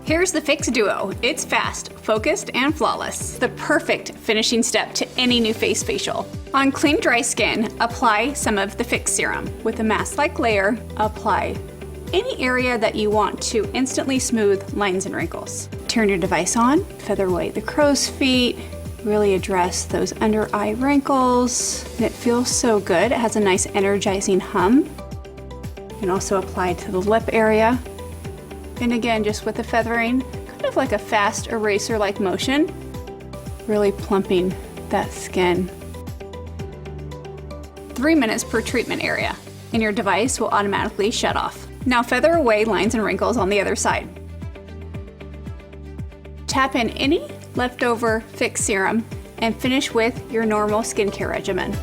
Here's the Fix Duo. It's fast, focused, and flawless. The perfect finishing step to any NuFACE facial. On clean, dry skin, apply some of the FIX Serum. With a mask-like layer, apply any area that you want to instantly smooth lines and wrinkles. Turn your device on, feather away the crow's feet, really address those under eye wrinkles. And it feels so good. It has a nice energizing hum. You can also apply to the lip area. And again, just with the feathering, kind of like a fast eraser-like motion, really plumping that skin. 3 minutes per treatment area, and your device will automatically shut off. Now feather away lines and wrinkles on the other side. Tap in any leftover FIX serum and finish with your normal skincare regimen.